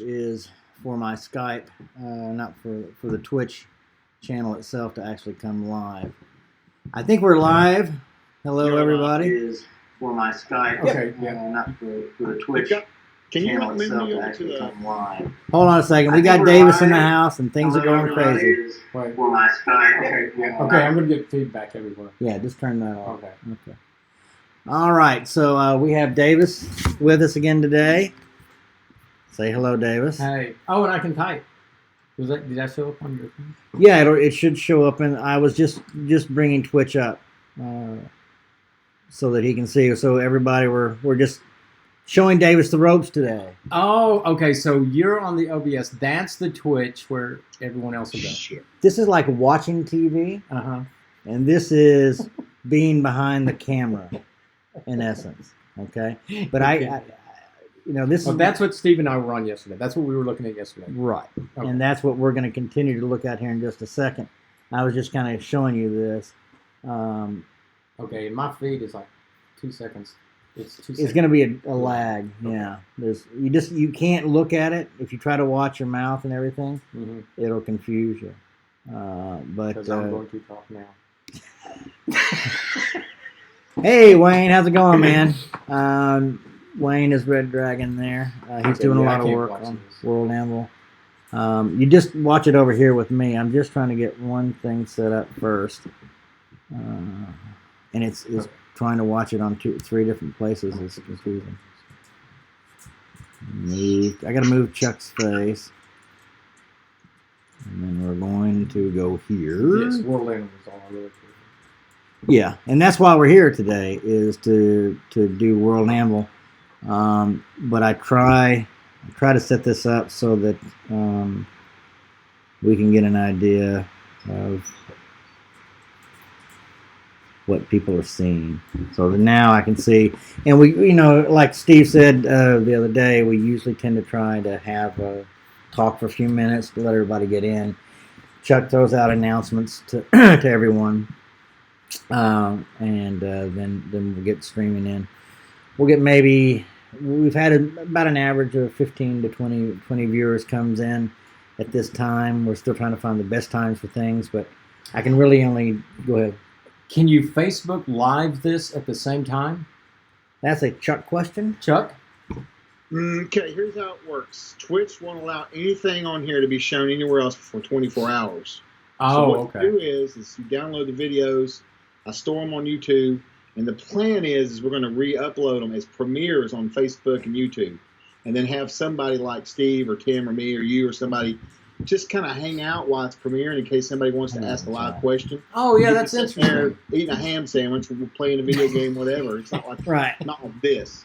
is for my Skype, not for the Twitch channel itself to actually come live. I think we're live. Hello, everybody. Is for my Skype, okay, not for the Twitch channel itself to actually come live. Hold on a second. We got Davis in the house, and things are going crazy. Right. For my Skype. Okay, I'm going to get feedback everywhere. Yeah, just turn that off. Okay. All right, so we have Davis with us again today. Say hello, Davis. Hey. Oh, and I can type. Did that show up on your thing? Yeah, it should show up, and I was just bringing Twitch up so that he can see. So everybody, we're just showing Davis the ropes today. Oh, okay. So you're on the OBS. That's the Twitch where everyone else will go. This is like watching TV, and this is being behind the camera, in essence. Okay, but this is that's what Steve and I were on yesterday. That's what we were looking at yesterday. Right. Okay. And that's what we're going to continue to look at here in just a second. I was just kind of showing you this. Okay, and my feed is like 2 seconds. It's 2 seconds. It's going to be a lag. Okay. Yeah. You can't look at it. If you try to watch your mouth and everything, it'll confuse you. Because I'm going to talk now. Hey, Wayne, how's it going, man? Wayne is Red Dragon there. He's doing a lot of work on World Anvil. You just watch it over here with me. I'm just trying to get one thing set up first. And it's trying to watch it on 3 different places. It's confusing. I got to move Chuck's face. And then we're going to go here. Yes, World Anvil is all I really care. Yeah, and that's why we're here today, is to do World Anvil. But I try to set this up so that we can get an idea of what people are seeing. So that now I can see, and we, like Steve said the other day, we usually tend to try to have a talk for a few minutes to let everybody get in. Chuck throws out announcements to to everyone, and then we'll get streaming in. We'll get we've had about an average of 15 to 20 viewers comes in at this time. We're still trying to find the best times for things, but I can really only go ahead. Can you Facebook Live this at the same time? That's a Chuck question. Chuck? Okay, here's how it works. Twitch won't allow anything on here to be shown anywhere else for 24 hours. So what you do is you download the videos, I store them on YouTube, and the plan is we're going to re-upload them as premieres on Facebook and YouTube, and then have somebody like Steve or Tim or me or you or somebody just kind of hang out while it's premiering in case somebody wants to ask a live question. Oh, yeah, that's interesting. There eating a ham sandwich or playing a video game, whatever. It's not like not like this.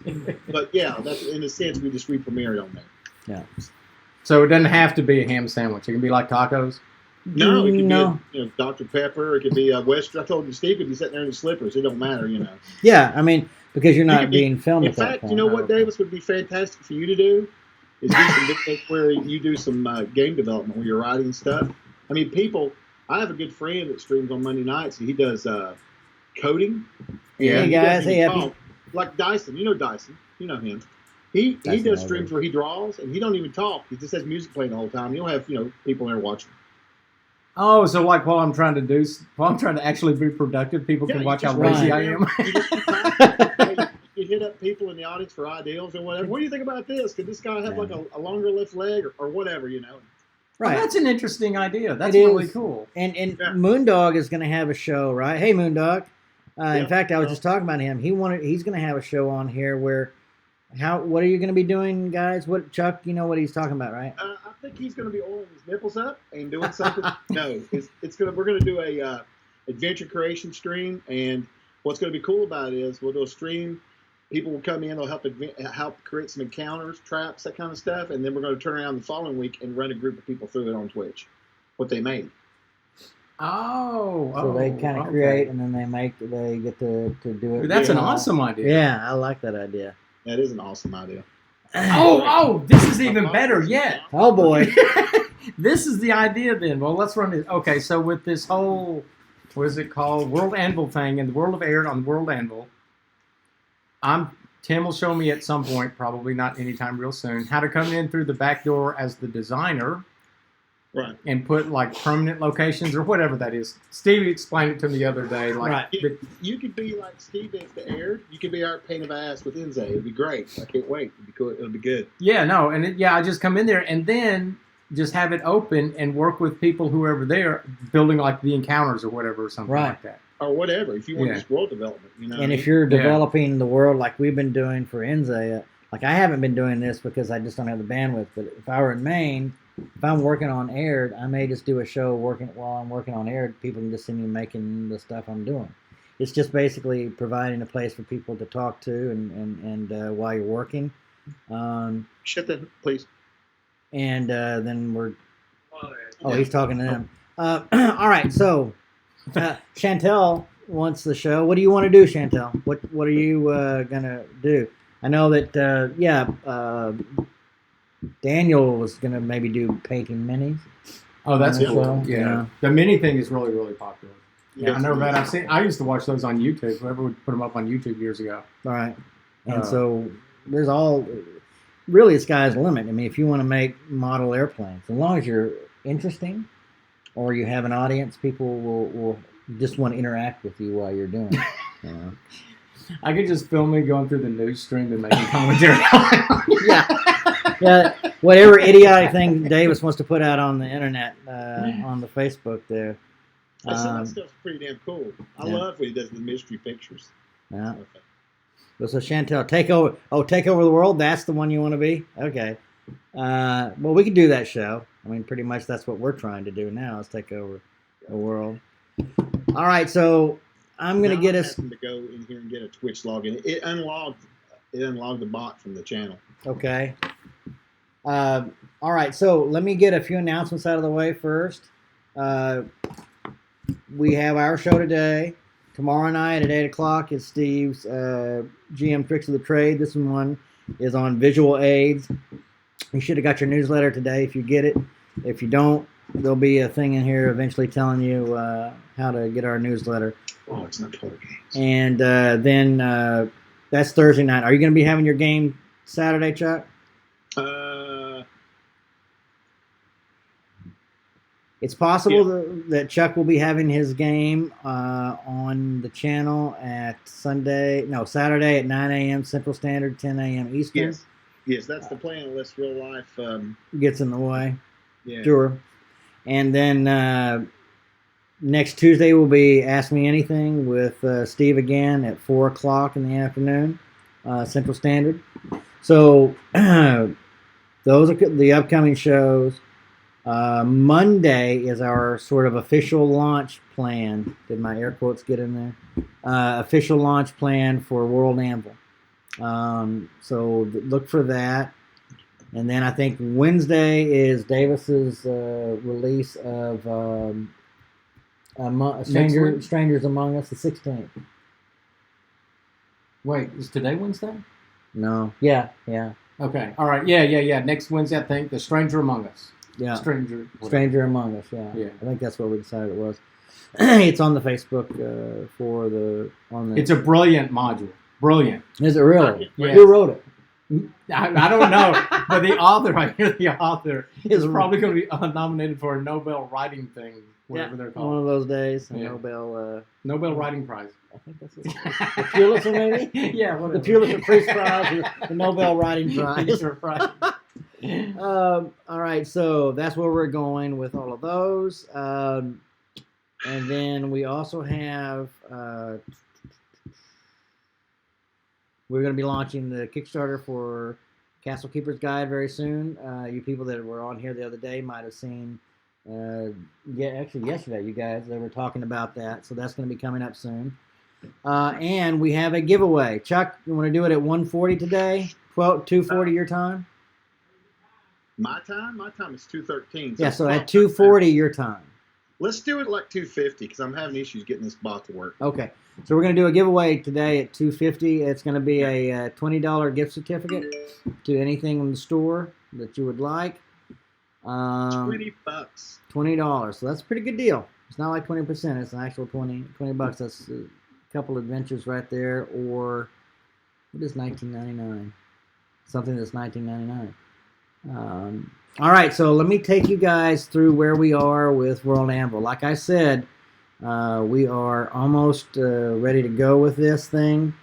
But, yeah, that's in a sense we just re-premiere it on there. Yeah. So it doesn't have to be a ham sandwich. It can be like tacos? No, it can be Dr. Pepper. It could be Western. I told you, Steve could be sitting there in his slippers. It don't matter, Yeah, I mean, because you're not being filmed at that point. In fact, you know what, Davis, would be fantastic for you to do? Is do some videos where you do some game development, where you're writing stuff. I mean, I have a good friend that streams on Monday nights. He does coding. Yeah, hey, guys. Hey, happy. Like Dyson. You know Dyson. You know him. He does streams where he draws, and he don't even talk. He just has music playing the whole time. You'll have, people there watching. Oh, so like while I'm trying to actually be productive, people can watch how lazy I am. You hit up people in the audience for ideals or whatever. What do you think about this? Could this guy have like a longer left leg or whatever, Right. Well, that's an interesting idea. That's really cool. And Moondog is going to have a show, right? Hey, Moondog. In fact, I was just talking about him. He's going to have a show on here where. What are you going to be doing, guys? What, Chuck? You know what he's talking about, right? I think he's going to be oiling his nipples up and doing something. No, we're going to do a adventure creation stream, and what's going to be cool about it is we'll do a stream. People will come in, they'll help create some encounters, traps, that kind of stuff, and then we're going to turn around the following week and run a group of people through it on Twitch, what they made. So they kind of create, and then they get to do it. That's an awesome idea. Yeah, I like that idea. That is an awesome idea. This is even better yet. Oh, boy. This is the idea then. Well, let's run it. Okay, so with this whole, what is it called, World Anvil thing, and the World of Aihrde on World Anvil, I'm Tim will show me at some point, probably not anytime real soon, how to come in through the back door as the designer. Right. And put like permanent locations or whatever that is. Steve explained it to me the other day. Like, right. You could be like Steve is the Aihrde. You could be our pain of ass with Enze. It'd be great. I can't wait. It'd be cool. It'll be good. Yeah, no, and I just come in there and then just have it open and work with people who are there building like the encounters or whatever or something like that. Or whatever. If you want just world development, you know. And if you're developing the world like we've been doing for Enze, like I haven't been doing this because I just don't have the bandwidth. But if I were in Maine, if I'm working on Aihrde, I may just do a show while I'm working on Aihrde. People can just see me making the stuff I'm doing. It's just basically providing a place for people to talk to and while you're working. Shut that, please. And then we're. Oh, he's talking to them. All right, so Chantel wants the show. What do you want to do, Chantel? What are you gonna do? I know that Daniel was going to maybe do painting minis. Oh, that's cool. Yeah. The mini thing is really, really popular. Yeah, I know that. I used to watch those on YouTube. Whoever would put them up on YouTube years ago. All right. And so there's really the sky's the limit. I mean, if you want to make model airplanes, as long as you're interesting or you have an audience, people will just want to interact with you while you're doing it. I could just film me going through the news stream and making commentary. Yeah, whatever idiotic thing Davis wants to put out on the internet, on the Facebook there. That stuff's pretty damn cool. I love when he does the mystery pictures. Yeah. Okay. So Chantel, take over the world. That's the one you want to be. Okay. Well, we could do that show. I mean, pretty much that's what we're trying to do now is take over the world. All right, so I'm gonna get us to go in here and get a Twitch login. It unlogged the bot from the channel. Okay. All right, so let me get a few announcements out of the way first. We have our show today. Tomorrow night at 8 o'clock is Steve's GM Tricks of the Trade. This one is on visual aids. You should have got your newsletter today if you get it. If you don't, there'll be a thing in here eventually telling you how to get our newsletter. Oh, it's not 12 games. And then that's Thursday night. Are you going to be having your game Saturday, Chuck? It's possible that Chuck will be having his game on the channel at Saturday at 9 a.m. Central Standard, 10 a.m. Eastern. Yes, that's the plan unless real life gets in the way. Yeah. Sure. And then next Tuesday will be Ask Me Anything with Steve again at 4 o'clock in the afternoon, Central Standard. So those are the upcoming shows. Monday is our sort of official launch plan. Did my air quotes get in there? Official launch plan for World Anvil. So look for that. And then I think Wednesday is Davis's release of Strangers Among Us, the 16th. Wait, is today Wednesday? No. Yeah. Okay. All right. Yeah. Next Wednesday, I think, The Stranger Among Us. Yeah. Stranger Among Us, yeah. I think that's what we decided it was. It's on the Facebook It's a brilliant module. Brilliant. Is it really? Yes. Who wrote it? I don't know, but the author is probably going to be nominated for a Nobel writing thing, whatever they're called. One of those days, Nobel Writing Prize. I think that's it. The Pulitzer, maybe? Yeah, whatever. The Pulitzer Prize, the Nobel Writing Prize. All right, so that's where we're going with all of those. And then we also have... we're going to be launching the Kickstarter for Castle Keeper's Guide very soon. You people that were on here the other day might have seen, actually yesterday, you guys, they were talking about that. So that's going to be coming up soon. And we have a giveaway. Chuck, you want to do it at 1:40 today? 2:40 your time? My time? My time is 2:13. Yeah, so at 2:40 your time. Let's do it like 2:50 because I'm having issues getting this bot to work. Okay. So we're going to do a giveaway today at 2:50. It's going to be a $20 gift certificate to anything in the store that you would like. $20. $20. So that's a pretty good deal. It's not like 20%. It's an actual $20. That's a couple adventures right there, or What is 1999? Something that's 1999. All right, so let me take you guys through where we are with World Anvil. Like I said, we are almost ready to go with this thing.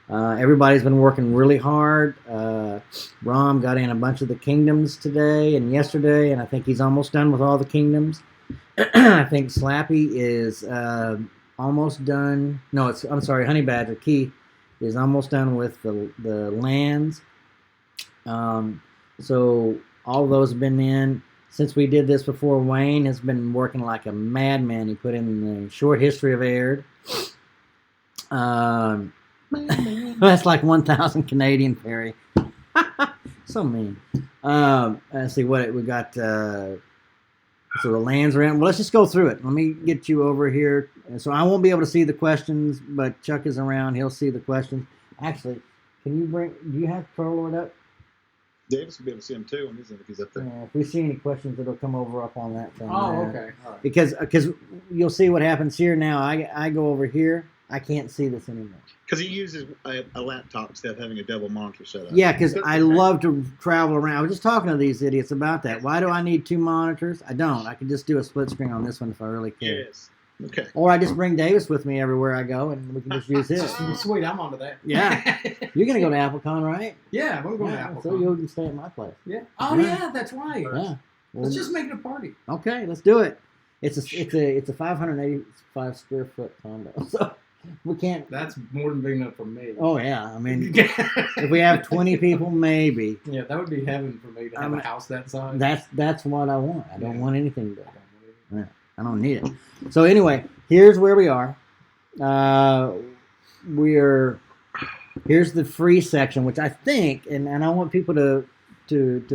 Everybody's been working really hard. Rom got in a bunch of the kingdoms today and yesterday, and I think he's almost done with all the kingdoms. I think Slappy is almost done. No, I'm sorry, Honey Badger Keith is almost done with the lands. So all of those have been in. Since we did this before, Wayne has been working like a madman. He put in the short history of Aihrde. That's like 1,000 Canadian, Perry. So mean. Let's see what we got. So the lands are in. Well, let's just go through it. Let me get you over here. So I won't be able to see the questions, but Chuck is around. He'll see the questions. Actually, do you have TROLLZAH up? Davis will be able to see him too on his end if he's up there. Yeah, if we see any questions, it'll come over up on that thing. Oh, okay. All right. Because you'll see what happens here now. I go over here. I can't see this anymore. Because he uses a laptop instead of having a double monitor set up. Yeah, because I love to travel around. I was just talking to these idiots about that. Why do I need 2 monitors? I don't. I can just do a split screen on this one if I really care. Yes. Okay. Or I just bring Davis with me everywhere I go, and we can just use his. Sweet, I'm onto that. Yeah. You're going to go to AppleCon, right? Yeah, we're going to AppleCon. So you can stay at my place. Yeah. Oh, yeah, that's right. Yeah. Let's just make it a party. Okay, let's do it. It's a 585 square foot condo, so we can't. That's more than big enough for me. Oh yeah, I mean, if we have 20 people, maybe. Yeah, that would be heaven for me to have a house that size. That's what I want. I don't want anything big. Yeah, I don't need it. So anyway, here's where we are. Here's the free section, which I think, and I want people to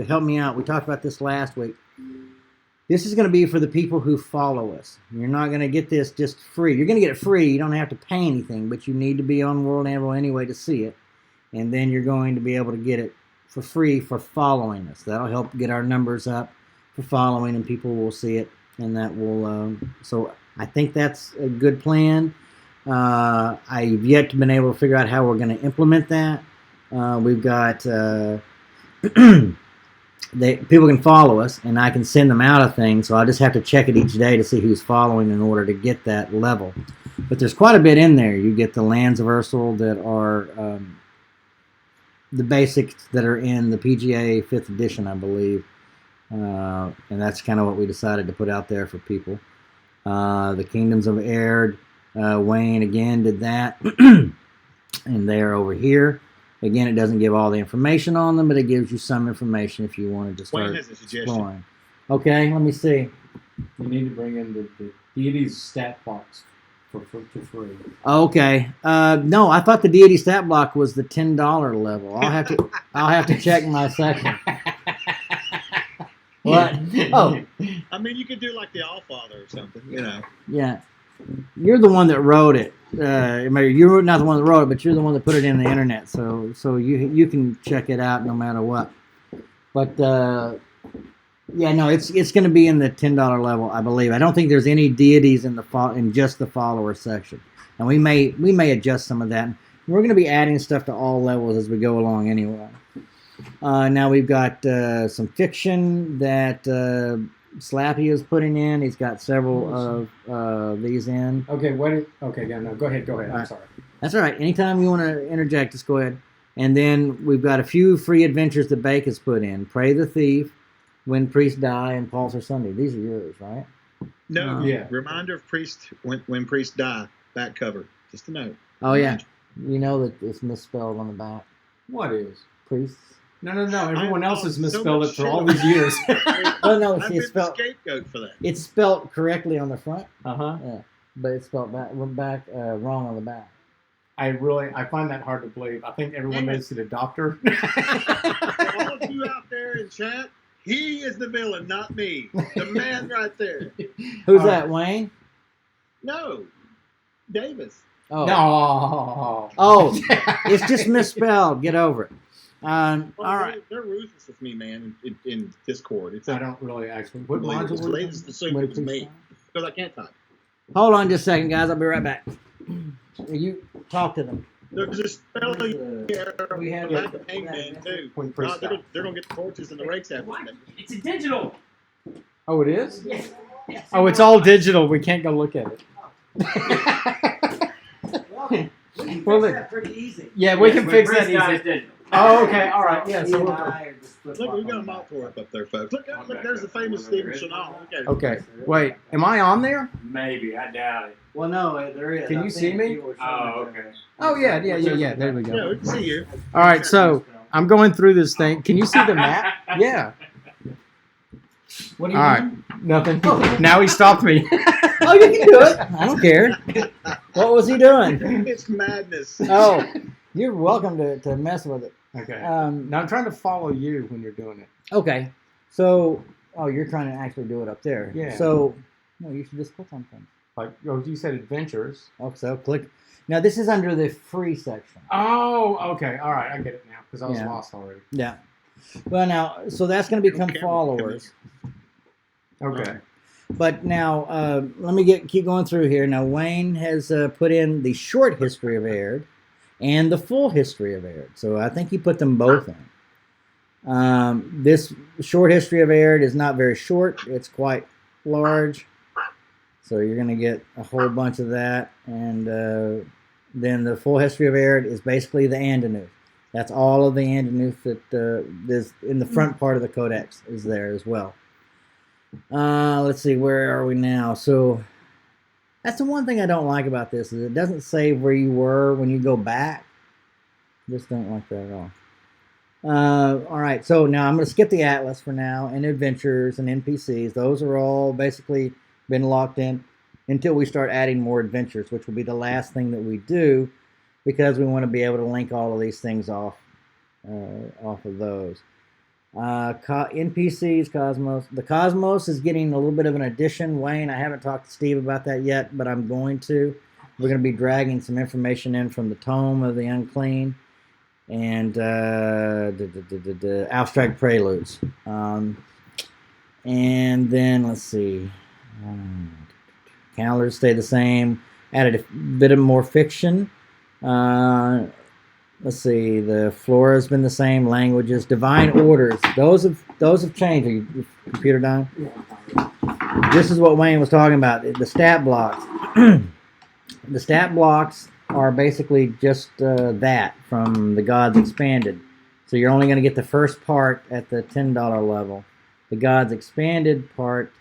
help me out. We talked about this last week. This is going to be for the people who follow us. You're not going to get this just free. You're going to get it free. You don't have to pay anything, but you need to be on World Anvil anyway to see it. And then you're going to be able to get it for free for following us. That'll help get our numbers up for following, and people will see it. And that will, so I think that's a good plan. I've yet to been able to figure out how we're going to implement that. We've got... people can follow us, and I can send them out a thing, so I just have to check it each day to see who's following in order to get that level. But there's quite a bit in there. You get the lands of Ursel that are the basics that are in the PGA 5th edition, I believe. And that's kind of what we decided to put out there for people. The Kingdoms of Aihrde, Wayne again did that. And they're over here. Again, it doesn't give all the information on them, but it gives you some information if you wanted to start exploring. Okay, let me see. You need to bring in the deity's stat box for free. Okay. No, I thought the deity stat block was the $10 level. I'll have to check my section. What? Oh. I mean, you could do like the Allfather or something, you know. Yeah. You're the one that wrote it. You're not the one that wrote it, but you're the one that put it in the internet. So you can check it out no matter what. But yeah, no, it's going to be in the $10 level, I believe. I don't think there's any deities in just the follower section, and we may adjust some of that. We're going to be adding stuff to all levels as we go along anyway. Now we've got some fiction that Slappy is putting in. He's got several of these in. Okay, yeah, no, go ahead. I'm sorry. That's all right. Anytime you want to interject, just go ahead. And then we've got a few free adventures that Bake has put in. Pray the Thief, When Priests Die, and Pulsar Sunday. These are yours, right? No, yeah. Reminder of Priest when Priests Die, back cover. Just a note. Oh, yeah. You know that it's misspelled on the back. What is? Priests. No. Everyone else has misspelled it for all these years. Well, no, I've been the scapegoat for that. It's spelled correctly on the front. Yeah, but it's spelled back wrong on the back. I find that hard to believe. I think everyone needs to see the doctor. All of you out there in chat, he is the villain, not me. The man right there. Who's that, Wayne? No, Davis. Oh. No. Oh, it's just misspelled. Get over it. All right. They're ruthless with me, man, in Discord. I don't really actually. What module the latest assume it's me because I can't type. Hold on just a second, guys. I'll be right back. You talk to them. There's a spelling error We have back of Hangman too. They're gonna get the torches and the rakes after that. It's a digital. Oh, it is? Yes. Oh, it's all digital. We can't go look at it. Well, we can fix that pretty easy. Yeah, we can fix that easy. Digital. Oh, okay. All right. Yeah. So Look, we got a mop tour up there, folks. Look, there's the famous 𝚃𝚘𝚘𝚕𝚔. Look at it. Okay. Wait. Am I on there? Maybe. I doubt it. Well, no, there is. Can you see me? Oh, okay. Oh, yeah. There we go. Yeah, we can see you. All right. So I'm going through this thing. Can you see the map? Yeah. What are you All right. doing? Nothing. Now he stopped me. Oh, you can do it. I don't care. What was he doing? It's madness. Oh, you're welcome to mess with it. Okay. Now I'm trying to follow you when you're doing it. Okay. So, you're trying to actually do it up there. Yeah. So, no, you should just click on things. Like, you said adventures. Oh, so click. Now, this is under the free section. Oh, okay. All right. I get it now because I was Yeah. lost already. Yeah. Well, now, so that's going to become followers. Okay. But now, let me keep going through here. Now, Wayne has put in the short history of Aihrde and the full history of Aihrde. So I think he put them both in. This short history of Aihrde is not very short. It's quite large. So you're going to get a whole bunch of that. And then the full history of Aihrde is basically the Andanuth. That's all of the Andanuth that is in the front part of the codex is there as well. Let's see, where are we now? So that's the one thing I don't like about this is it doesn't save where you were when you go back. Just don't like that at all. All right, so now I'm going to skip the Atlas for now, and adventures and NPCs. Those are all basically been locked in until we start adding more adventures, which will be the last thing that we do because we want to be able to link all of these things off of those. NPCs, Cosmos. The Cosmos is getting a little bit of an addition. Wayne, I haven't talked to Steve about that yet, but I'm going to. We're going to be dragging some information in from the Tome of the Unclean and Abstract Preludes. And then, let's see. Calendars stay the same. Added a bit of more fiction. Let's see. The flora has been the same. Languages, divine orders. Those have changed. Are you computer down? This is what Wayne was talking about. The stat blocks. The stat blocks are basically just that from the Gods Expanded. So you're only going to get the first part at the $10 level. The Gods Expanded part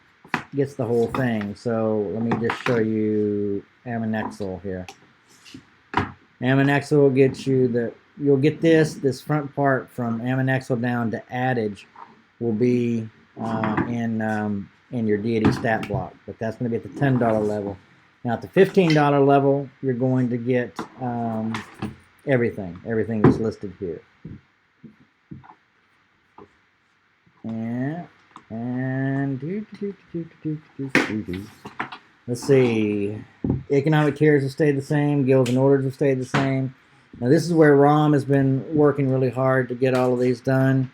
gets the whole thing. So let me just show you Ammonexel here. Ammonexel will get you you'll get this front part from Ammonexel down to Adage will be in your deity stat block, but that's going to be at the $10 level. Now at the $15 level, you're going to get everything that's listed here. Let's see. Economic tiers have stayed the same. Guilds and orders have stayed the same. Now this is where Rom has been working really hard to get all of these done.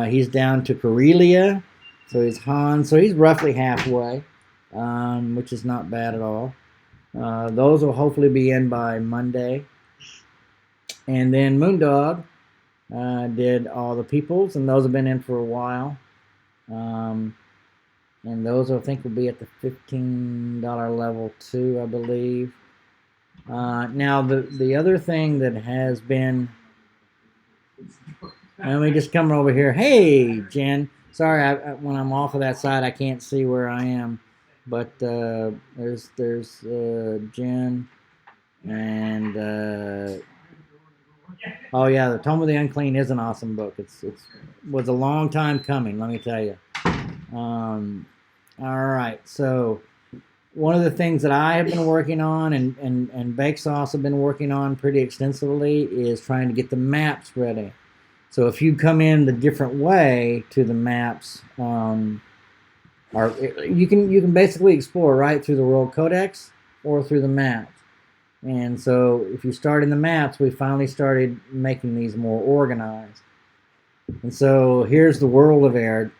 He's down to Corellia. So he's Han. So he's roughly halfway, which is not bad at all. Those will hopefully be in by Monday. And then Moondog did all the peoples, and those have been in for a while. And those I think will be at the $15 level too, I believe. Now the other thing that has been, let me just come over here. Hey, Jen. Sorry, when I'm off of that side, I can't see where I am. But there's Jen, and oh yeah, the Tome of the Unclean is an awesome book. It was a long time coming, let me tell you. All right, so one of the things that I have been working on and Bake Sauce have been working on pretty extensively is trying to get the maps ready. So if you come in the different way to the maps, you can basically explore right through the World Codex or through the maps. And so if you start in the maps, we finally started making these more organized. And so here's the world of Aihrde.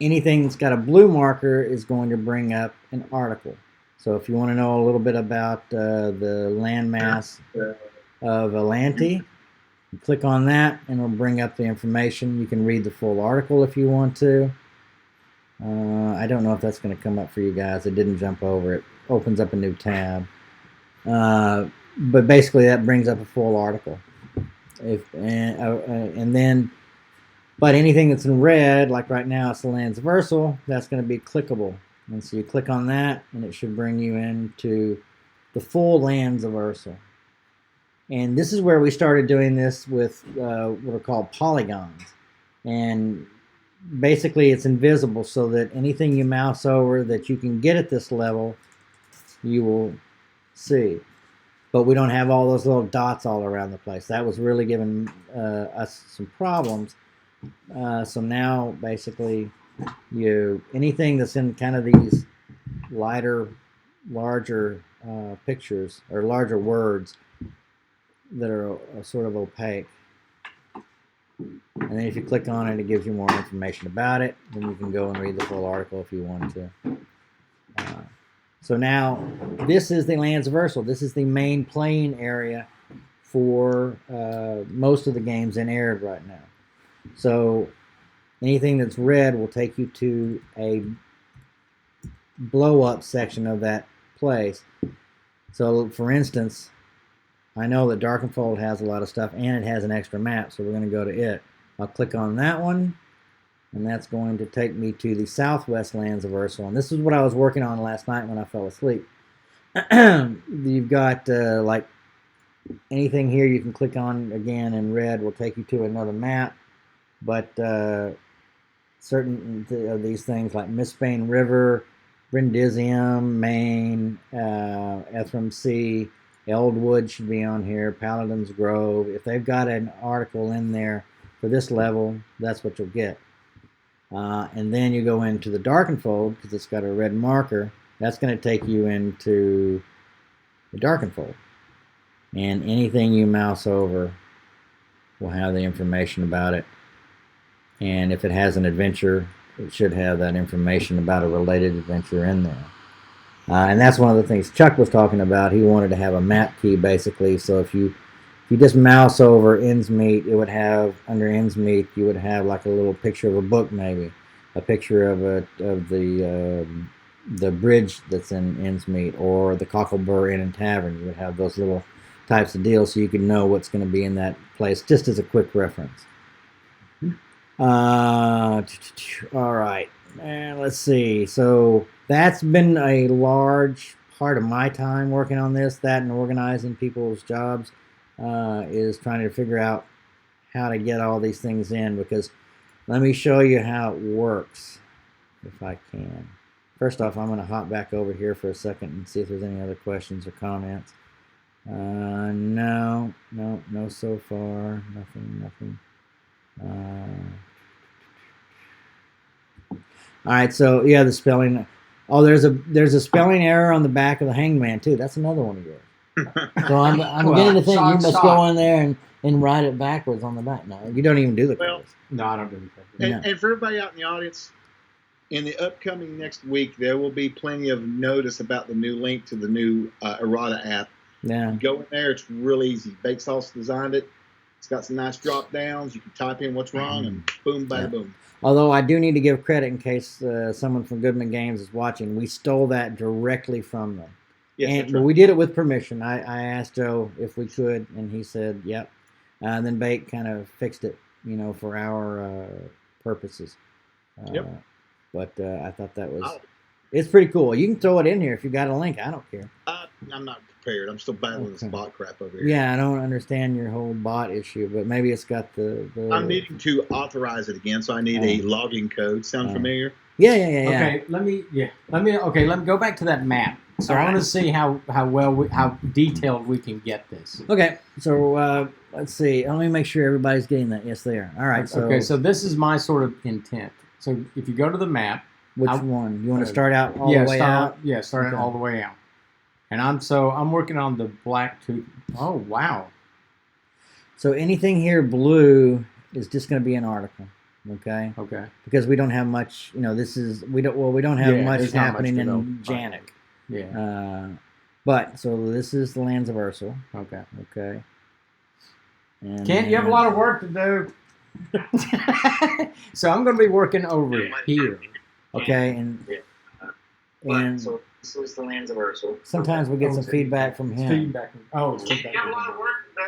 Anything that's got a blue marker is going to bring up an article. So if you want to know a little bit about the landmass of Atlantis, you click on that and it'll bring up the information. You can read the full article if you want to. I don't know if that's going to come up for you guys. It didn't jump over. It opens up a new tab. But basically that brings up a full article. And then, but anything that's in red, like right now it's the lands of Ursel, that's going to be clickable. And so you click on that and it should bring you into the full lands of Ursel. And this is where we started doing this with what are called polygons. And basically it's invisible, so that anything you mouse over that you can get at this level, you will see. But we don't have all those little dots all around the place. That was really giving us some problems. So now basically anything that's in kind of these lighter, larger pictures or larger words that are sort of opaque. And then if you click on it, it gives you more information about it. Then you can go and read the full article if you want to. So now, this is the lands of Ursel. This is the main playing area for most of the games in Aihrde right now. So anything that's red will take you to a blow-up section of that place. So, for instance, I know that Darkenfold has a lot of stuff, and it has an extra map, so we're going to go to it. I'll click on that one, and that's going to take me to the southwest lands of Ursel. And this is what I was working on last night when I fell asleep. You've got, like, anything here you can click on, again, in red will take you to another map. But certain of these things, like Mistbane River, Brindisium, Maine, Ethram Eldwood should be on here, Paladin's Grove. If they've got an article in there for this level, that's what you'll get. And then you go into the Darkenfold, because it's got a red marker. That's going to take you into the Darkenfold. And anything you mouse over will have the information about it. And if it has an adventure, it should have that information about a related adventure in there. And that's one of the things Chuck was talking about. He wanted to have a map key, basically. So if you just mouse over Innsmeet, it would have, under Innsmeet, you would have like a little picture of a book, maybe a picture of the bridge that's in Innsmeet, or the Cocklebur Inn and Tavern. You would have those little types of deals, so you can know what's going to be in that place, just as a quick reference. All right, and let's see. So that's been a large part of my time working on this. That and organizing people's jobs is trying to figure out how to get all these things in. Because let me show you how it works, if I can. First off, I'm going to hop back over here for a second and see if there's any other questions or comments. No so far. Nothing. All right, so yeah, the spelling. Oh, there's a spelling error on the back of the Hangman too. That's another one of yours. So I'm beginning to think you must go in there and write it backwards on the back. No, you don't even do the covers. No, I don't do the covers. And for everybody out in the audience, in the upcoming next week, there will be plenty of notice about the new link to the new Aihrde app. Yeah. You go in there, it's real easy. Bake Sauce designed it. It's got some nice drop downs. You can type in what's wrong, and boom, bada, boom. Although I do need to give credit in case someone from Goodman Games is watching. We stole that directly from them. Yes, but we did it with permission. I asked Joe if we could, and he said, yep. And then Bake kind of fixed it, for our purposes. Yep. But I thought that was... It's pretty cool. You can throw it in here if you got a link. I don't care. I'm not prepared. I'm still battling this bot crap over here. Yeah, I don't understand your whole bot issue, but maybe it's got the I'm needing to authorize it again, so I need a login code. Sound familiar? Yeah. Okay, let me go back to that map. So I want to see how detailed we can get this. Okay, so let's see. Let me make sure everybody's getting that. Yes, they are. All right. So this is my sort of intent. So if you go to the map, which one? You want to start out all the way out? Yeah, start all the way out. And I'm working on the black tooth. Oh, wow. So anything here blue is just going to be an article, okay? Okay. Because we don't have much, we don't have much happening in Janik. Yeah. But so this is the lands of Ursul. Okay. Okay. And Kent, you have a lot of work to do. So I'm going to be working over here. Okay, and so this is the lands of Ursul. sometimes we get some feedback from him. Feedback. Oh, it's feedback. You have a lot of work to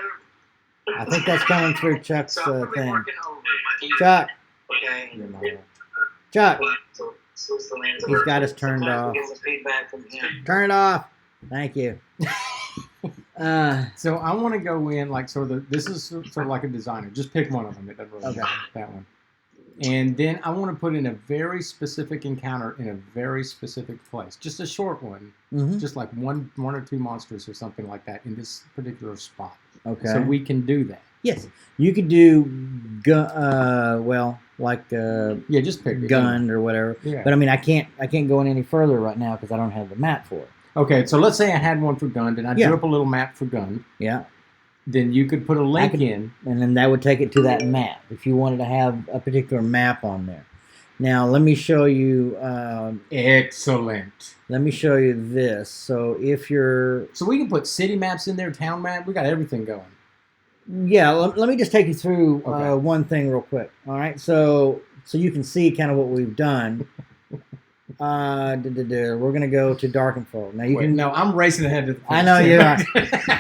do. I think that's coming through Chuck's So I'm gonna be thing. working over it. Chuck, Okay. Chuck, So this is the lands of he's Ursul. got us turned Sometimes off. we get some feedback from him. Turn it off. Thank you. So I want to go in like this is sort of like a designer. Just pick one of them. It doesn't really matter, that one. And then I want to put in a very specific encounter in a very specific place. Just a short one. Mhm. Just like one or two monsters or something like that in this particular spot. Okay. So we can do that. Yes, you could do, Yeah, just pick it. Gund or whatever. Yeah. But I mean, I can't go in any further right now because I don't have the map for it. Okay, so let's say I had one for Gund and I Yeah. drew up a little map for Gund. Yeah, Then you could put a link in. and then that would take it to that map if you wanted to have a particular map on there. Now let me show you. Excellent. Let me show you this. So if you're, So we can put city maps in there, town map. We got everything going. yeah, let me just take you through Okay. one thing real quick. All right, so you can see kind of what we've done. We're gonna go to Darkenfold. Now you Wait, can. no, I'm racing ahead to the I know you are.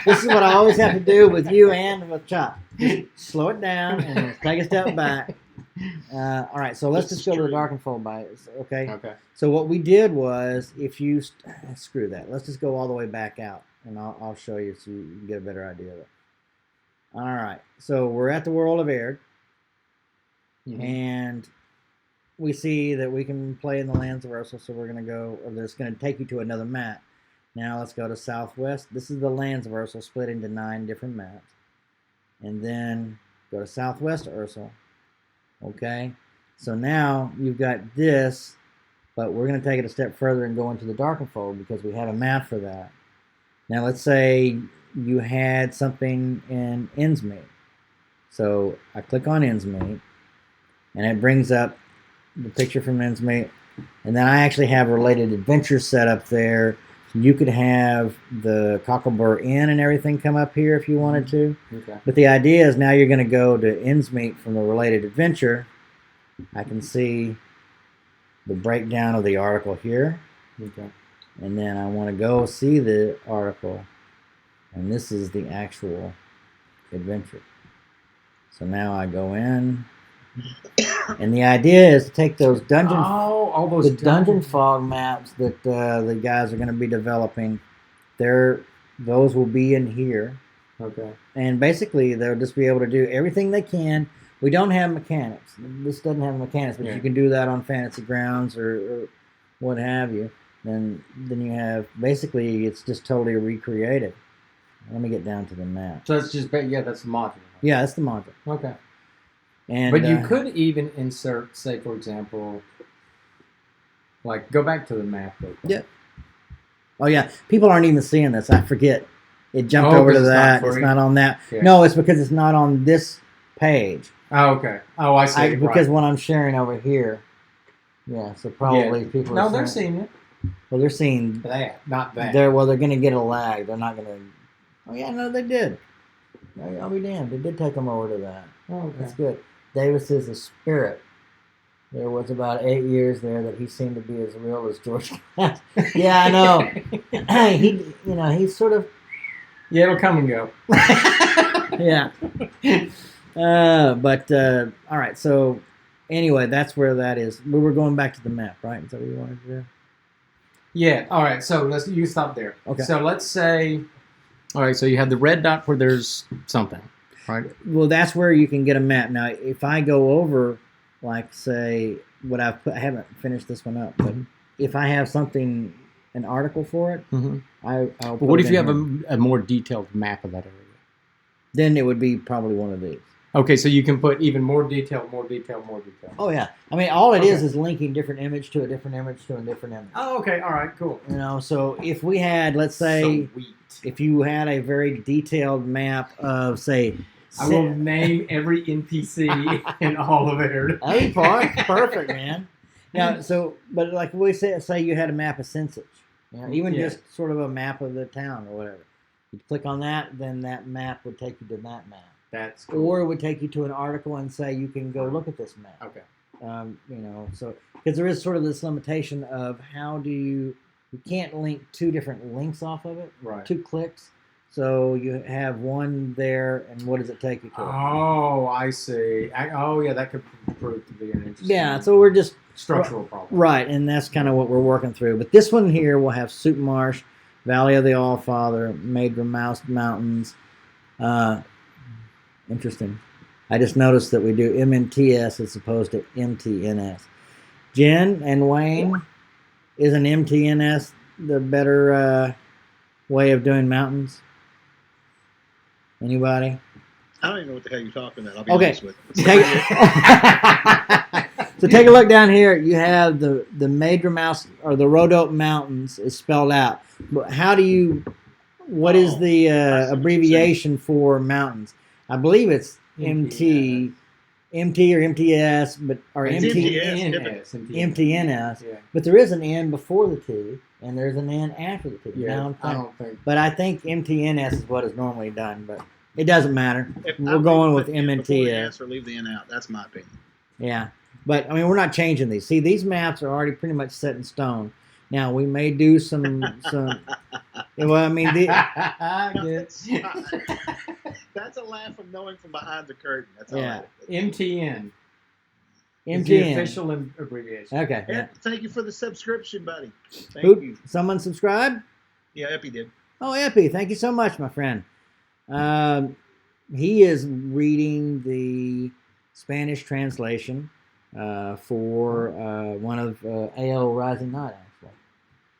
This is what I always have to do with you and with Chuck. Just slow it down and take a step back. All right, so let's just go to the Darkenfold by okay. Okay. So what we did was, if you screw that, let's just go all the way back out, and I'll show you so you can get a better idea of it. All right, so we're at the world of Aihrde, and we see that we can play in the lands of Ursul, so we're going to go, or that's going to take you to another map. Now let's go to Southwest. This is the lands of Ursul split into 9 different maps. And then go to Southwest Ursul. Okay, so now you've got this, but we're going to take it a step further and go into the Darkenfold because we have a map for that. Now let's say you had something in Innsmead. So I click on Innsmead, and it brings up the picture from Innsmead, and then I actually have related adventures set up there. You could have the Cocklebur Inn and everything come up here if you wanted to. Okay. But the idea is now you're going to go to Innsmead from the related adventure. I can see the breakdown of the article here. Okay. And then I want to go see the article, and this is the actual adventure. So now I go in, and the idea is to take those all those dungeon fog maps that the guys are going to be developing. Those will be in here, Okay. and basically they'll just be able to do everything they can. We don't have mechanics. This doesn't have mechanics, but Yeah. you can do that on Fantasy Grounds or what have you. Then you have, basically it's just totally recreated. Let me get down to the map. So that's just that's the module. Yeah, that's the module. Okay. And But you could even insert, say, for example, like go back to the map. Real quick. Yeah. Oh yeah, people aren't even seeing this. I forget. It jumped Oh, over to 'cause it's not that. It's free? not on that. Yeah. No, it's because it's not on this page. Oh, okay. Oh, I see. Because right. when I'm sharing over here. Yeah, so probably people. No, are they're saying, seeing it. Well, they're seeing That, not that. They're going to get a lag. They're not going to. Oh yeah, no, they did. I'll be damned. They did take them over to that. Oh, okay. That's good. Davis is a spirit. There was about 8 years there that he seemed to be as real as George. Yeah, I know. He's sort of. Yeah, it'll come and go. Yeah. All right. So anyway, that's where that is. We were going back to the map, right? Is that what you wanted to do? Yeah. All right. So you stop there. Okay. So let's say, all right. So you have the red dot where there's something, right? Well, that's where you can get a map. Now, if I go over, like, say, what I've put, I haven't finished this one up, but if I have something, an article for it, Mm-hmm. I'll But put what it if you in have here. a more detailed map of that area? Then it would be probably one of these. Okay, so you can put even more detail, more detail, more detail. Oh yeah, I mean, all it Okay. is linking different image to a different image to a different image. Oh, okay. All right. Cool. So if we had, let's say, Sweet. if you had a very detailed map of, say, I will name every NPC in all of Aihrde. that'd be perfect, man. Now, but like we say you had a map of Sensage, You know, even Yeah. just sort of a map of the town or whatever. You click on that, then that map would take you to that map. That's cool. Or it would take you to an article and say you can go look at this map. Okay. You know, so because there is sort of this limitation of how do you can't link two different links off of it, Right. 2 clicks. So you have one there, and what does it take you to? Oh, I see. That could prove to be an interesting. Yeah, so we're just structural problem. right, and that's kind of what we're working through. But this one here will have Soup Marsh, Valley of the Allfather, Madra Mouse Mountains. Interesting. I just noticed that we do MNTS as opposed to MTNS. Jen and Wayne, is an MTNS the better way of doing mountains? Anybody? I don't even know what the hell you're talking about. I'll be Okay. honest with you. So take a look down here. You have the Madra Mouse or the Rhodope Mountains is spelled out. But how do you? What is the abbreviation for mountains? I believe it's MT or MTS, but or It's MTNS. MTNS. Yeah. But there is an N before the T, and there's an N after the T. Yeah. I don't think. But I think MTNS is what is normally done, but it doesn't matter. If We're I going would with put N before the MNTS. S or leave the N out. That's my opinion. Yeah, but I mean, we're not changing these. See, these maps are already pretty much set in stone. Now we may do some. Well, I mean, That's a laugh from knowing from behind the curtain. That's all. Yeah. MTN. Is the MTN. official abbreviation. Okay. Yeah. Yeah. Thank you for the subscription, buddy. Thank Who, you. someone subscribe? Yeah, Epi did. Oh, Epi, thank you so much, my friend. He is reading the Spanish translation for one of AO Rising Night, actually.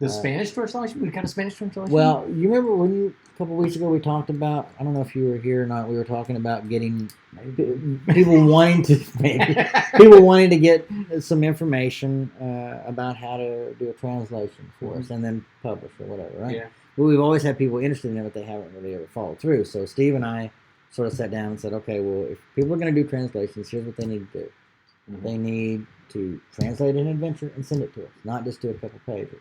The Spanish translation? We got a Spanish translation? Well, you remember when a couple weeks ago we talked about, I don't know if you were here or not, we were talking about getting people wanting to get some information about how to do a translation for us and then publish or whatever, right? Yeah. But we've always had people interested in it, but they haven't really ever followed through. So Steve and I sort of sat down and said, okay, well, if people are going to do translations, here's what they need to do. Mm-hmm. They need to translate an adventure and send it to us, not just do a couple pages.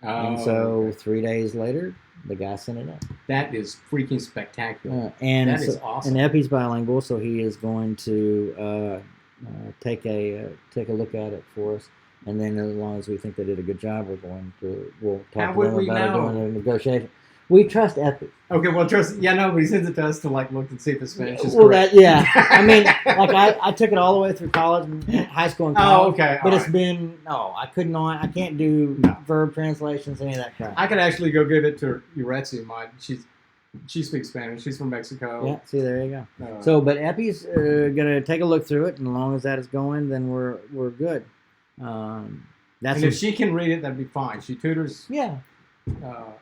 And so okay. 3 days later, the guy sent it up. That is freaking spectacular. And that is awesome. And Epi's bilingual, so he is going to take a look at it for us. And then, as long as we think they did a good job, we'll talk to them about doing a negotiation. We trust Epi. Okay, well, trust. Yeah, no, but he sends it to us to look and see if the Spanish is Well, correct. I mean, like I took it all the way through college, and high school, and college. Oh, okay. But all it's right. been I can't do verb translations, any of that crap. I could actually go give it to Uretzi. She speaks Spanish. She's from Mexico. Yeah, see, there you go. But Epi's gonna take a look through it, and as long as that is going, then we're good. That's and if she can read it, that'd be fine. She tutors. Yeah.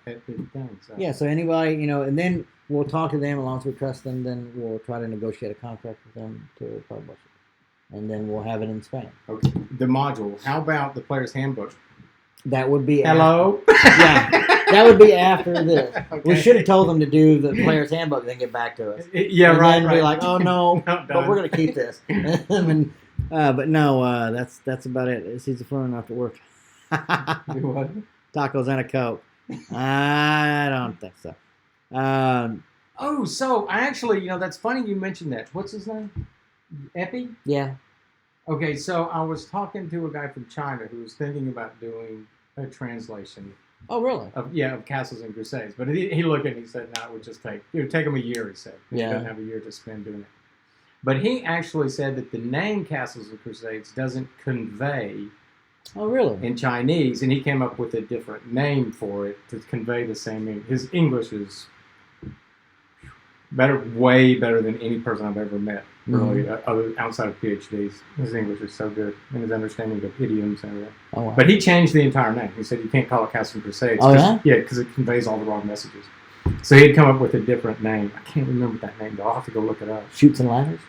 At the thing. So. Yeah. So anybody, and then we'll talk to them. As long as we trust them, then we'll try to negotiate a contract with them to publish it, and then we'll have it in Spain. Okay. The module. How about the player's handbook? That would be Hello. Yeah. That would be after this. Okay. We should have told them to do the player's handbook and then get back to us. Yeah, and right. Then right. be like, oh no, Not but done. we're gonna keep this. But no, that's about it. He's fluent enough to work. Do what? Tacos and a Coke. I don't think so. Oh, so I actually, that's funny you mentioned that. What's his name? Epi? Yeah. Okay, so I was talking to a guy from China who was thinking about doing a translation Oh, really? of Castles and Crusades. But he looked at it and he said, no, it would just take him a year, he said. He doesn't have a year to spend doing it. But he actually said that the name Castles and Crusades doesn't convey Oh, really? in Chinese, and he came up with a different name for it to convey the same meaning. His English is way better than any person I've ever met, really, outside of PhDs. His English is so good, and his understanding of idioms and everything. Oh, wow. But he changed the entire name. He said you can't call it Castle and Crusades. Oh, yeah? Yeah, because it conveys all the wrong messages. So he'd come up with a different name. I can't remember that name, though. I'll have to go look it up. Shoots and ladders?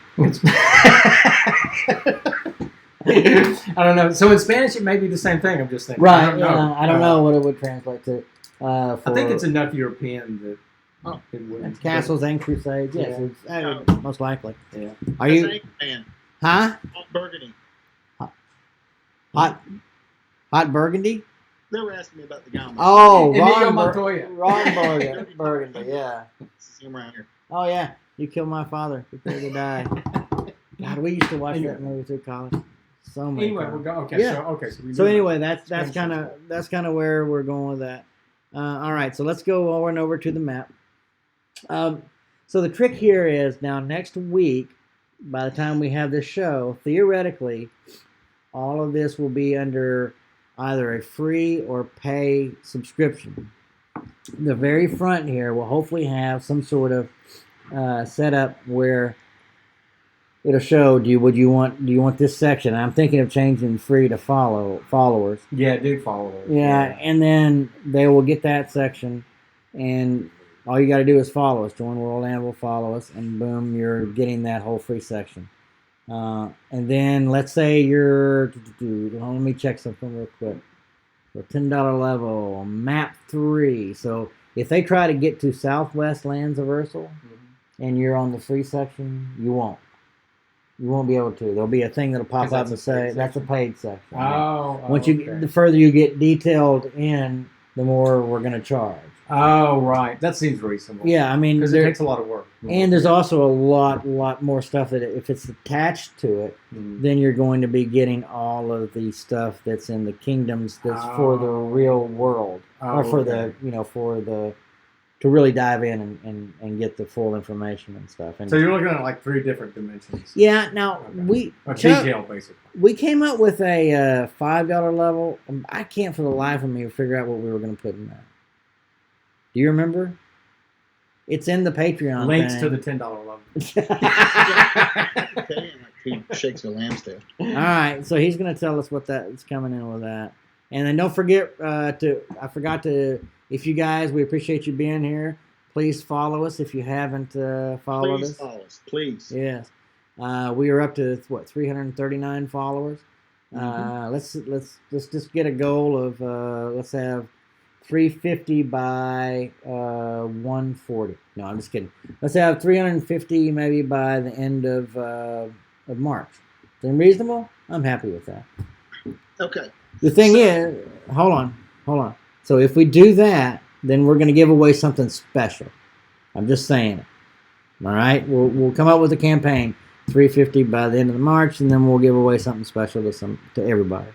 I don't know. So in Spanish, it may be the same thing. I'm just thinking. Right. I don't know. I don't know what it would translate to. I think it's enough European that it wouldn't. Castles and Crusades. Yes, Yeah. it's, most likely. Yeah. Are That's you? Anchorman. Huh? Burgundy. Hot burgundy? They were asking me about the guy on my Oh, Inigo Montoya. Ron Burgundy, yeah. See him around here. Oh, yeah. You killed my father. Prepare to die. God, we used to watch that movie through college. So many Anyway, times. we'll go. Okay, Yeah. so anyway, that's kind of where we're going with that. All right, so let's go over to the map. So the trick here is now next week, by the time we have this show, theoretically, all of this will be under either a free or pay subscription. The very front here will hopefully have some sort of setup where it'll show do you want this section. I'm thinking of changing free to followers. Yeah, do followers. Yeah, and then they will get that section, and all you got to do is follow us. Join World Anvil, follow us, and boom, you're getting that whole free section. And then let's say you're. Let me check something real quick. So $10 level, map 3. So if they try to get to Southwest Lands of Ursel, and you're on the free section, you won't. You won't be able to. There'll be a thing that'll pop up and say that's a paid section. The further you get detailed in, the more we're going to charge. Oh, right. That seems reasonable. Yeah, I mean, because it takes a lot of work. And there's also a lot more stuff that if it's attached to it, then you're going to be getting all of the stuff that's in the kingdoms that's for the real world, or for the to really dive in and get the full information and stuff. And so you're looking at like 3 different dimensions. Yeah. Now detail basically. We came up with a $5 level. I can't for the life of me figure out what we were going to put in that. Do you remember? It's in the Patreon. Links thing. to the $10 level. Okay, he shakes the lamb's tail. All right, so he's going to tell us what that's coming in with that. And then don't forget if you guys, we appreciate you being here. Please follow us if you haven't followed us. Please follow us, please. Yes. We are up to 339 followers. Let's just get a goal of let's have 350 by 140. No, I'm just kidding. Let's have 350 maybe by the end of March. Is that reasonable? I'm happy with that. Okay. The thing is, hold on. So if we do that, then we're going to give away something special. I'm just saying it. All right? We'll come up with a campaign, 350 by the end of March, and then we'll give away something special to everybody.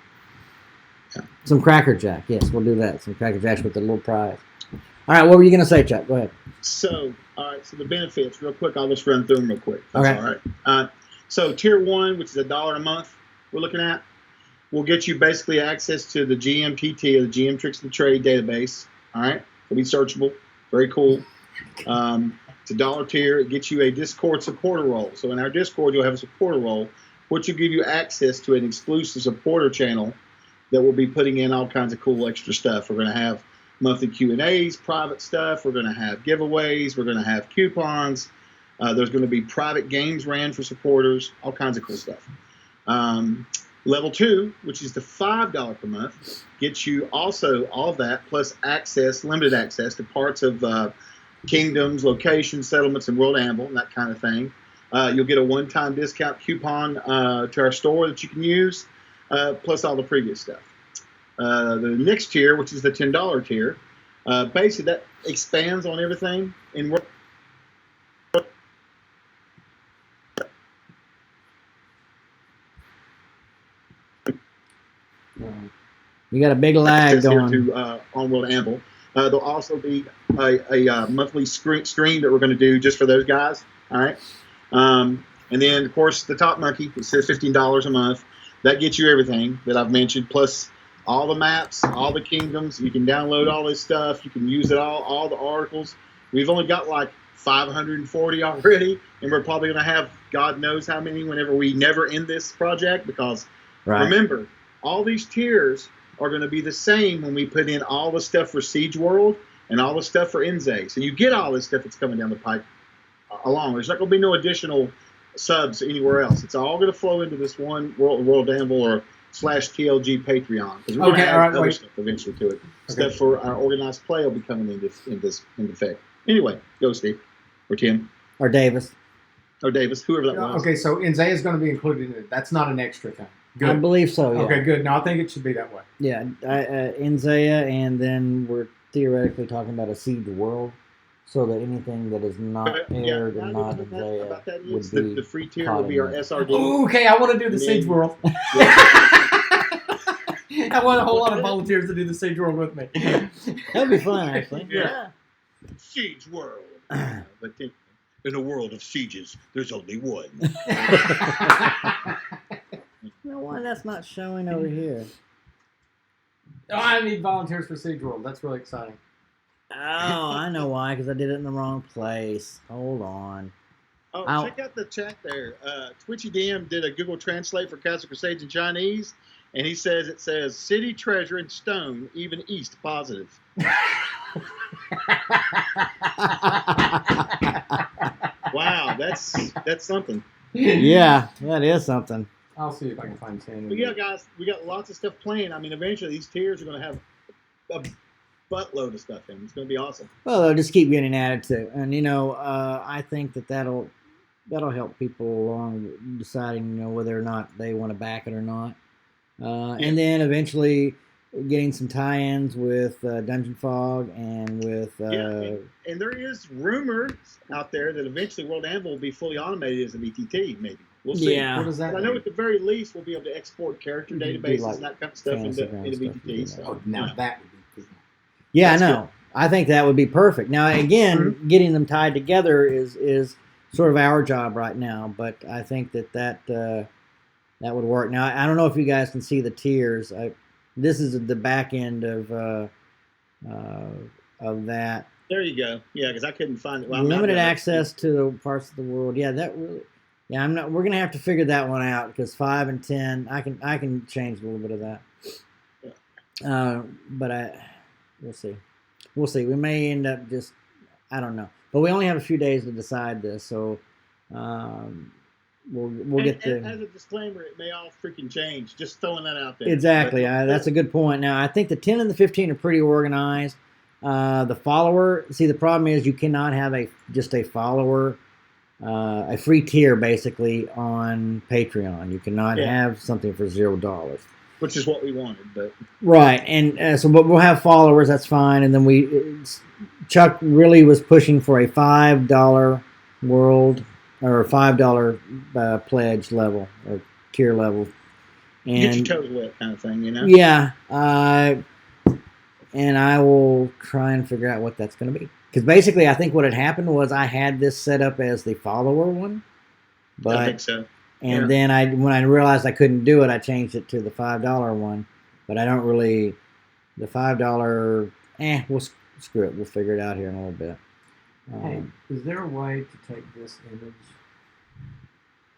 Yeah. Some Cracker Jack. Yes, we'll do that. Some Cracker Jacks with a little prize. All right, what were you going to say, Chuck? Go ahead. So, all right, so the benefits, real quick, I'll just run through them real quick. That's okay. All right. So tier 1, which is $1 a month, we're looking at, will get you basically access to the GMTT, or the GM Tricks of the Trade database. All right, it'll be searchable. Very cool. It's a $1 tier. It gets you a Discord supporter role. So in our Discord, you'll have a supporter role, which will give you access to an exclusive supporter channel that will be putting in all kinds of cool extra stuff. We're going to have monthly Q&As, private stuff. We're going to have giveaways. We're going to have coupons. There's going to be private games ran for supporters, all kinds of cool stuff. Level 2, which is the $5 per month, gets you also all of that, plus access, limited access to parts of kingdoms, locations, settlements, and World Anvil, and that kind of thing. You'll get a one-time discount coupon to our store that you can use, plus all the previous stuff. The next tier, which is the $10 tier, basically that expands on everything. And you got a big lag going. To, on World Anvil. There'll also be a monthly stream that we're going to do just for those guys. All right. And then, of course, the Top Monkey, it says $15 a month. That gets you everything that I've mentioned, plus all the maps, all the kingdoms. You can download all this stuff. You can use it all the articles. We've only got like 540 already, and we're probably going to have God knows how many whenever we never end this project, because remember, all these tiers are going to be the same when we put in all the stuff for Siege World and all the stuff for NZ. So you get all this stuff that's coming down the pipe along. There's not going to be no additional subs anywhere else. It's all going to flow into this one World Anvil or /TLG Patreon. Because we're going to add other stuff eventually to it. Stuff for our organized play will be coming into effect. Anyway, go Steve. Or Tim. Or Davis. Or Davis, whoever that was. Okay, so NZ is going to be included in it. That's not an extra thing. Good. I believe so. Yeah. Okay, good. No, I think it should be that way. Yeah, Enzaya, and then we're theoretically talking about a siege world, so that anything that is not aired and not Enzaya would be the free tier will be our SRD. Ooh, okay, I want to do the Siege World. I want a whole lot of volunteers to do the Siege World with me. That'd be fun, actually. Yeah. Siege World. But in a world of sieges, there's only one. No one that's not showing over here. Oh, I need volunteers for Siege World. That's really exciting. Oh, I know why, because I did it in the wrong place. Hold on. Oh, check out the chat there. TwitchyDM did a Google Translate for Castle Crusades in Chinese, and he says it says city treasure in stone, even east positive. Wow, that's something. Yeah, that is something. I'll see if I can find Sandy. But yeah, guys, we got lots of stuff playing. I mean, eventually these tiers are going to have a buttload of stuff in. It's going to be awesome. Well, they'll just keep getting added to, and I think that'll help people along deciding whether or not they want to back it or not, and then eventually getting some tie-ins with Dungeon Fog and with and there is rumors out there that eventually World Anvil will be fully automated as a VTT. Maybe we'll see. Yeah. What does that But I know at the very least we'll be able to export character databases like and that kind of stuff into fantasy VTT. stuff. So, Now that would be cool. Yeah, That's I know. I think that would be perfect. Now, again, getting them tied together is sort of our job right now, but I think that would work. Now, I don't know if you guys can see the tiers. This is the back end of that. there you go. Yeah, because I couldn't find it. Well, Limited access to the parts of the world. Yeah, that really. Yeah, I'm not. We're gonna have to figure that one out because 5 and 10, I can change a little bit of that. But we'll see. We'll see. We may end up just, I don't know. But we only have a few days to decide this, so we'll get the. As a disclaimer, it may all freaking change. Just throwing that out there. Exactly. That's a good point. Now, I think the 10 and the 15 are pretty organized. The follower, see, the problem is you cannot have just a follower, a free tier basically on Patreon. You cannot have something for $0. Which is what we wanted, but right, and but we'll have followers. That's fine. And then Chuck really was pushing for a $5 world or $5 pledge level or tier level, and get your toes wet kind of thing, Yeah, and I will try and figure out what that's going to be. Because basically, I think what had happened was I had this set up as the follower one, but I think so. And then when I realized I couldn't do it, I changed it to the $5 one. But I don't really, the $5, we'll screw it. We'll figure it out here in a little bit. Hey, is there a way to take this image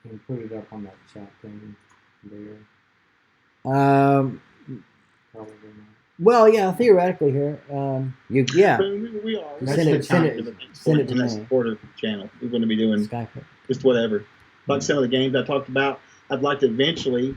and put it up on that chat thing there? Probably not. Well, yeah, theoretically here, We are. Send it to me. Supporter channel. We're going to be doing Skype. just whatever. Like some of the games I talked about, I'd like to eventually,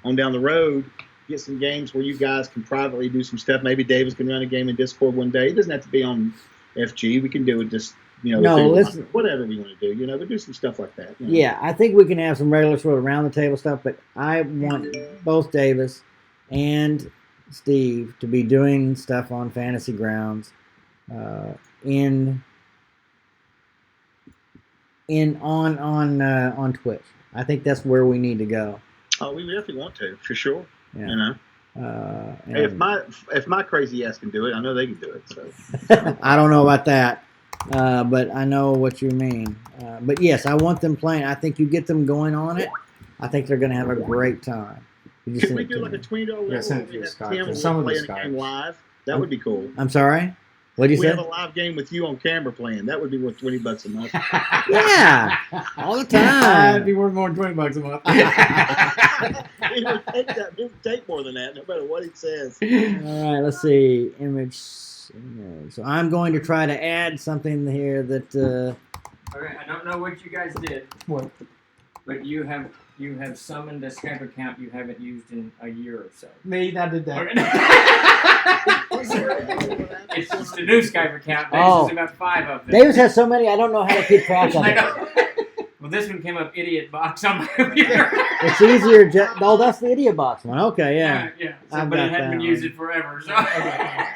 on down the road, get some games where you guys can privately do some stuff. Maybe Davis can run a game in Discord one day. It doesn't have to be on FG. We can do it just, whatever we want to do, but do some stuff like that. Yeah, I think we can have some regular sort of around the table stuff, but I want both Davis and Steve to be doing stuff on Fantasy Grounds on Twitch. I think that's where we need to go. Oh, we definitely want to, for sure. Yeah. Hey, if my crazy ass can do it, I know they can do it. So I don't know about that, but I know what you mean. But yes, I want them playing. I think you get them going on it. I think they're going to have a great time. Could we do like a $20 level? Yeah, send it to your Skype. Some of the Skype live. That would be cool. I'm sorry. What did you say? We have a live game with you on camera playing. That would be worth $20 a month. Yeah, all the time. That'd be worth more than $20 a month. It would take more than that, no matter what he says. All right, let's see. Image. So I'm going to try to add something here that. Okay, I don't know what you guys did. What? But you have summoned a Skype account you haven't used in a year or so. Me, I did that. It's just a new Skype account. There's about 5 of them. Davis has so many, I don't know how to keep track of I it. know. Well, this one came up idiot box on my computer. It's easier. Oh, that's the idiot box one. Okay, yeah. Yeah. So, I've but got it hadn't that been used one. it forever. So.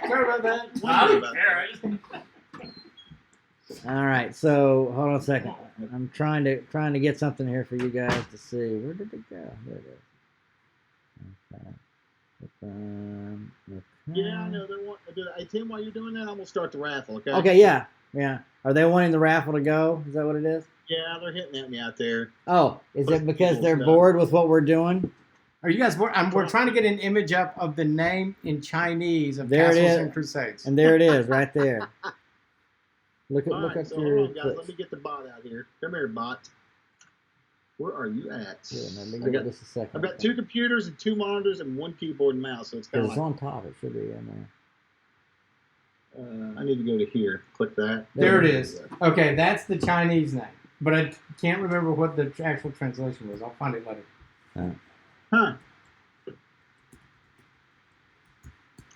Sorry about that. I don't care. All right. So hold on a second. I'm trying to get something here for you guys to see. Where did it go? There it is. Okay. Yeah, I know. Hey, Tim, while you're doing that, I'm going to start the raffle, okay? Okay, yeah. Are they wanting the raffle to go? Is that what it is? Yeah, they're hitting at me out there. Oh, is it because they're stuff. bored with what we're doing? Are you guys? We're trying to get an image up of the name in Chinese of There it Castles is. and Crusades. And there it is, right there. Look All at right, so your hold on, guys. clips. Let me get the bot out here. Come here, bot. Where are you at? Yeah, let me I give got- it just a second. I've got 2 computers and 2 monitors and 1 keyboard and mouse, so it's kind of It's like, on top. It should be in there. I need to go to here. Click that. There it is. Okay, that's the Chinese name, but I can't remember what the actual translation was. I'll find it later. Huh.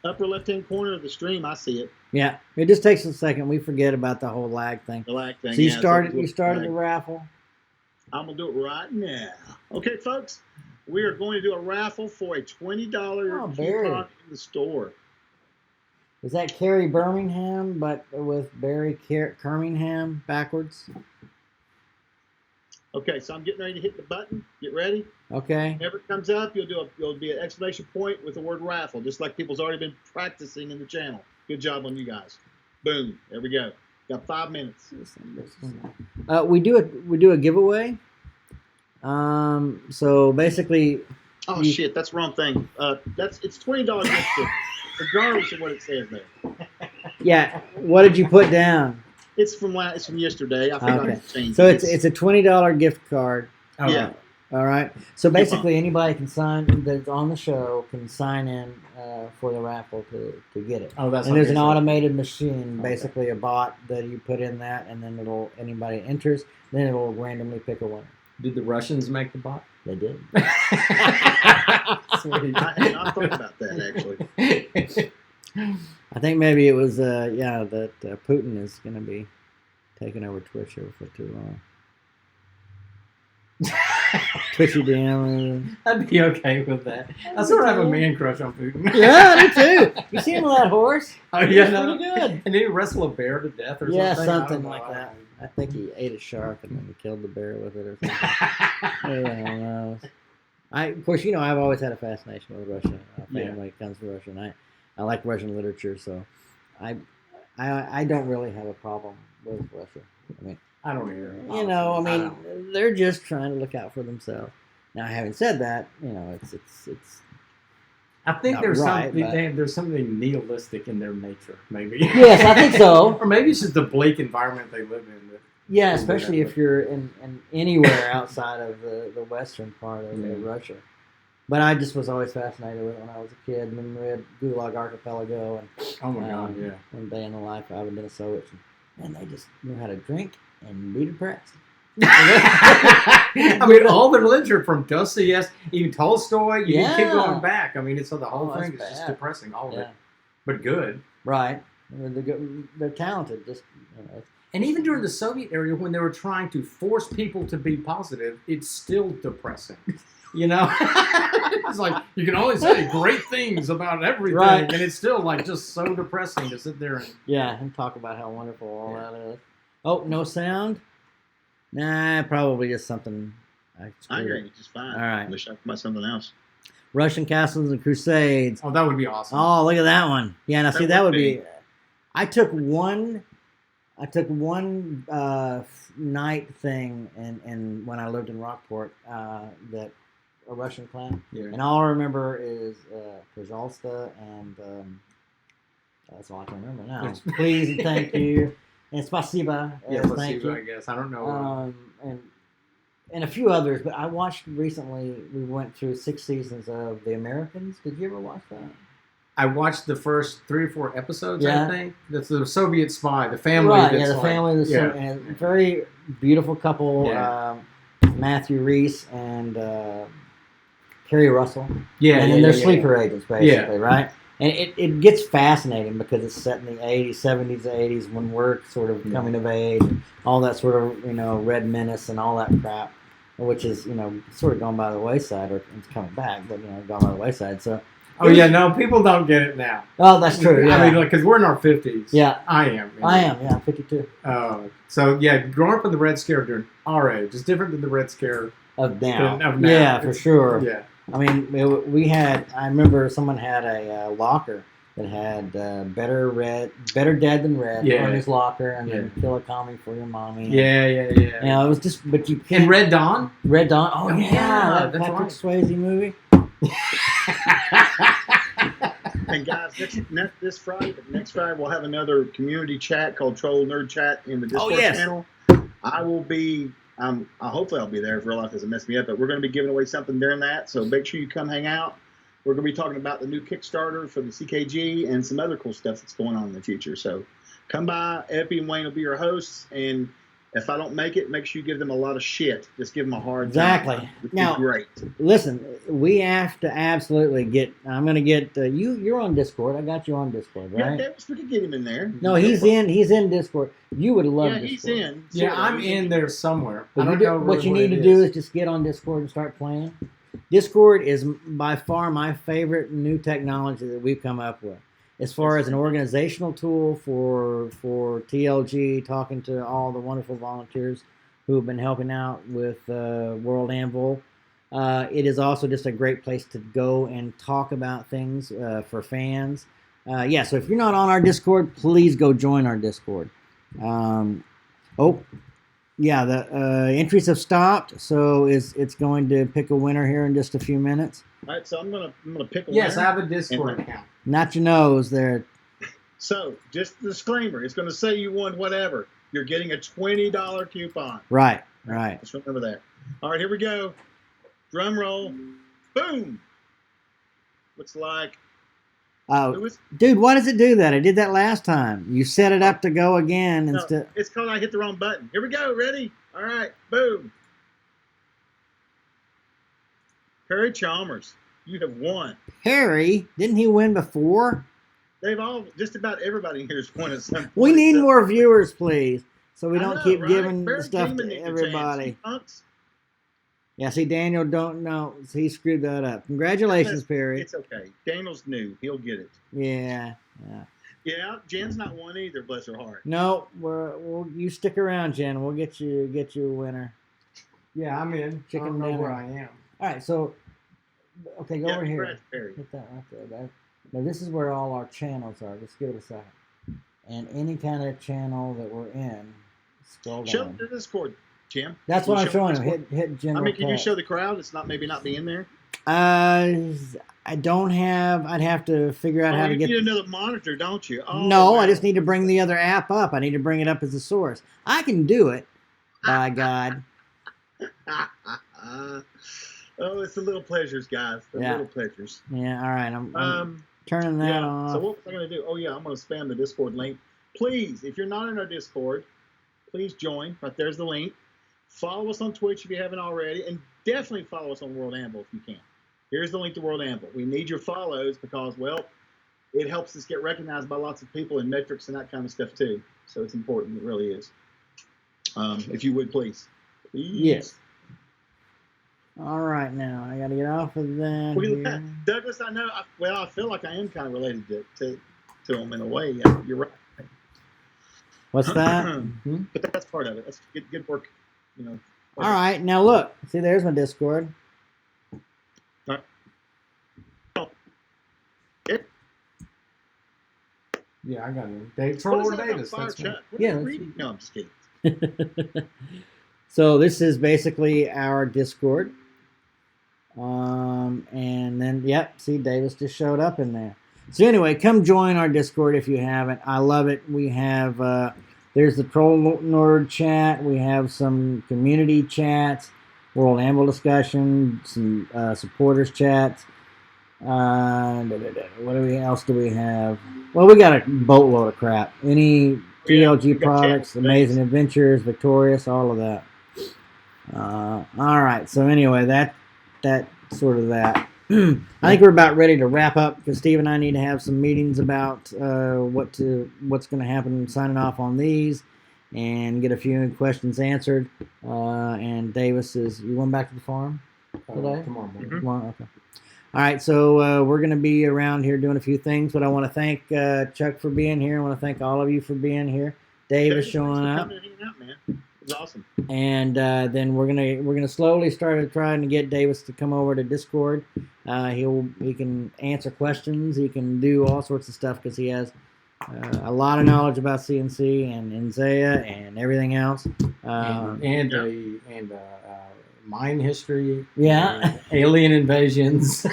Upper left-hand corner of the stream, I see it. Yeah, it just takes a second. We forget about the whole lag thing. The lag thing. So you yeah, started. it's You started the lag. raffle. I'm going to do it right now. Okay, folks. We are going to do a raffle for a $20 Oh, Barry. coupon in the store. Is that Carrie Birmingham, but with Barry Birmingham backwards? Okay, so I'm getting ready to hit the button. Get ready. Okay. Whenever it comes up, you'll be an exclamation point with the word raffle, just like people's already been practicing in the channel. Good job on you guys. Boom. There we go. Got 5 minutes. We do a giveaway. So basically, Oh shit, that's the wrong thing. It's $20 gift card, regardless of what it says there. yeah. What did you put down? It's from yesterday. I forgot Okay. to change So it. it's a $20 gift card. Okay. Yeah. All right. So basically, anybody can sign that's on the show can sign in for the raffle to get it. Oh, that's. And like there's an I said. automated machine, Okay. basically a bot that you put in that, and then anybody enters, then it'll randomly pick a winner. Did the Russians make the bot? They did. Sweet. I had not thought about that actually. I think maybe it was that Putin is going to be taking over Twitch here for too long. Twitchy damn. I'd be okay with that. I sort of have a man crush on Putin. Yeah, I do too. You seen that horse? Oh yeah, It's no. pretty good. And did he wrestle a bear to death or Yeah, something? something I don't like know. that. I think he ate a shark and then he killed the bear with it or something. Who the hell knows? Of course, I've always had a fascination with Russia. Family comes from Russia, and I like Russian literature, so I don't really have a problem with Russia. I mean, I don't either. they're just trying to look out for themselves. Now, having said that, it's I think Not there's right, something there's something nihilistic in their nature, maybe. yes, I think so. Or maybe it's just the bleak environment they live in. Yeah, especially if you're in anywhere outside of the western part of Yeah. Russia. But I just was always fascinated with it when I was a kid. And we had Gulag Archipelago and Oh my God, yeah. One Day in the Life of Ivan Denisovich. And they just knew how to drink and be depressed. I mean, all the literature from Dostoevsky, even Tolstoy, you can keep Yeah. going back. I mean, it's the whole Oh, thing that's is just bad. depressing, all of Yeah. it, but good. Right. They're talented. Just And even during the Soviet era, when they were trying to force people to be positive, it's still depressing. It's like you can only say great things about everything, Right. and it's still like just so depressing to sit there and. and talk about how wonderful all that is. Oh, no sound? Nah, probably just something. I screwed agree. up. It's just fine. All right. Wish I could buy something else. Russian Castles and Crusades. Oh, that would be awesome. Oh, look at that one. Yeah, now see, that would be. be. I took one night thing, and when I lived in Rockport, that a Russian clan, Yeah. and all I remember is TROLLZAH and that's all I can remember now. Yes. Please and thank you and spasiba. Yeah, Thank placebo, you. I guess. I don't know. And a few others, but I watched recently. We went through 6 seasons of The Americans. Did you ever watch that? I watched the first 3 or 4 episodes, Yeah. I think. That's the Soviet spy, the family. Right, that's yeah, the like, family. And very beautiful couple, Yeah. Matthew Reese and Kerry Russell. Yeah, and yeah, then they're yeah, sleeper agents, basically, right? And it gets fascinating because it's set in the 80s, 70s, 80s when we're sort of coming of age, and all that sort of, Red Menace and all that crap, which is, sort of gone by the wayside, or it's coming back, but, gone by the wayside. So. Oh, yeah, no, people don't get it now. Oh, that's true, yeah. I mean, because we're in our 50s. Yeah. I am. Yeah, I'm 52. So, yeah, growing up in the Red Scare during our age is different than the Red Scare of now. Yeah, for sure. Yeah. I mean, I remember someone had a locker that had Better Dead Than Red on his locker, and then 𝚃𝚘𝚕𝚕 for your mommy. Yeah. It was just, but you can't. And Red Dawn? Red Dawn. Oh, yeah. That Patrick Swayze movie. And guys, next Friday we'll have another community chat called Troll Nerd Chat in the Discord channel. I will be. Hopefully I'll be there if real life doesn't mess me up. But we're going to be giving away something during that, so make sure you come hang out. We're going to be talking about the new Kickstarter for the CKG and some other cool stuff that's going on in the future. So come by. Epi and Wayne will be your hosts, and if I don't make it, make sure you give them a lot of shit. Just give them a hard time. Exactly. Now, great. Listen, we have to absolutely get. I'm going to get you. You're on Discord. I got you on Discord, right? Yeah, we could get him in there. No, he's in. He's in Discord. You would love. Yeah, Discord. he's in. Yeah, I'm in there somewhere. But I don't know what you need to do is just get on Discord and start playing. Discord is by far my favorite new technology that we've come up with. As far as an organizational tool for TLG, talking to all the wonderful volunteers who have been helping out with World Anvil, it is also just a great place to go and talk about things for fans. So if you're not on our Discord, please go join our Discord. The entries have stopped, so it's going to pick a winner here in just a few minutes. All right, so I'm gonna pick a winner. Yes, I have a Discord account. Not your nose there. So, just a disclaimer. It's going to say you won whatever. You're getting a $20 coupon. Right. Just remember that. All right, here we go. Drum roll. Boom. Looks like. Dude, why does it do that? I did that last time. You set it up to go again instead. It's because I hit the wrong button. Here we go. Ready? All right. Boom. Harry Chalmers, you have won. Harry? Didn't he win before? Just about everybody here's won at some point. We need more viewers, please, so we don't keep giving Barry stuff to everybody. Yeah, see, Daniel don't know. He screwed that up. Congratulations, Perry. It's okay. Daniel's new. He'll get it. Yeah. Yeah, Jen's not one either, bless her heart. No, you stick around, Jen. We'll get you a winner. Yeah, I'm in. Chicken I don't know dinner. where I am. All right, so, okay, go over here. Perry. Hit that right there. Now, this is where all our channels are. Just give it a second. And any kind of channel that we're in, scroll down. Show the Discord, Jim. That's what I'm showing him. Hit general. I mean, can you show the crowd? It's maybe not being there. I don't have. I'd have to figure out how to get. You need another monitor, don't you? Oh, no, I just need to bring the other app up. I need to bring it up as a source. I can do it. By God. Oh, it's the little pleasures, guys. The little pleasures. Yeah. All right. I'm turning that off. So what was I going to do? Oh yeah, I'm going to spam the Discord link. Please, if you're not in our Discord, please join. Right there's the link. Follow us on Twitch if you haven't already, and definitely follow us on World Anvil if you can. Here's the link to World Anvil. We need your follows because, well, it helps us get recognized by lots of people in metrics and that kind of stuff too. So it's important. It really is. If you would, please. Yes. All right, now I got to get off of that. Douglas, I know. I feel like I am kind of related to him in a way. Yeah, you're right. What's that? But that's part of it. That's good work. All right, now look. See, there's my Discord. All right. Yeah, I got it. Troll Davis. No, I'm just kidding. So this is basically our Discord. And then, see, Davis just showed up in there. So anyway, come join our Discord if you haven't. I love it. We have, there's the Troll Nerd chat. We have some community chats, World Anvil discussion, some supporters chats. What else do we have? Well, we got a boatload of crap. Any TLG products, Amazing Adventures, Victorious, all of that. All right. So anyway, that sort of that. I think we're about ready to wrap up because Steve and I need to have some meetings about what's going to happen signing off on these and get a few questions answered. And Davis you going back to the farm today? Tomorrow morning. Tomorrow? Okay. All right, so we're going to be around here doing a few things, but I want to thank Chuck for being here. I want to thank all of you for being here. Davis showing up. Hanging out, man. It was awesome. And then we're gonna slowly start trying to get Davis to come over to Discord. He can answer questions. He can do all sorts of stuff because he has a lot of knowledge about CNC and NZEA and everything else. And mine history. Yeah. Alien invasions.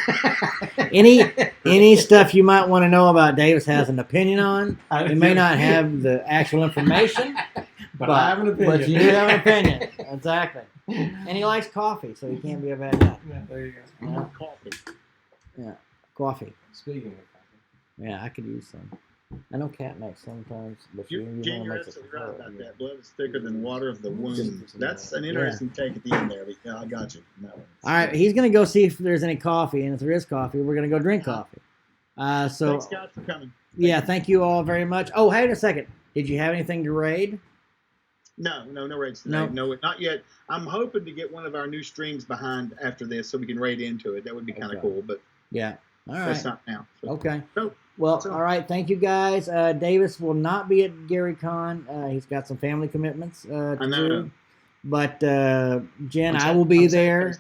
Any stuff you might want to know about Davis has an opinion on. He may not have the actual information, but I have an opinion. But you do have an opinion. Exactly. And he likes coffee, so he can't be a bad guy. Yeah, there you go. Yeah. Coffee. Yeah, coffee. Speaking of coffee. Yeah, I could use some. I know Cat makes sometimes, but You're absolutely right about that. Blood is thicker than water of the womb. That's an interesting take at the end there. But yeah, I got you. No. All right, he's going to go see if there's any coffee, and if there is coffee, we're going to go drink coffee. So thanks, guys, for coming. Yeah, thank you all very much. Oh, wait a second. Did you have anything to raid? No raids today. No, not yet. I'm hoping to get one of our new streams behind after this so we can raid into it. That would be kind of cool, but yeah. All right. That's not now. So. Okay. So, well, all right. Thank you, guys. Davis will not be at GaryCon. He's got some family commitments to do. But Jen, I will be there.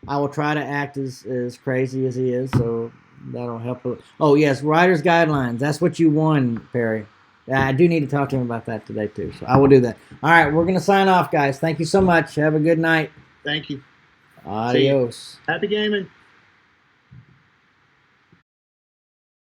I will try to act as crazy as he is, so that'll help. Oh, yes, Writer's Guidelines. That's what you won, Perry. I do need to talk to him about that today, too, so I will do that. All right, we're going to sign off, guys. Thank you so much. Have a good night. Thank you. Adios. Happy gaming.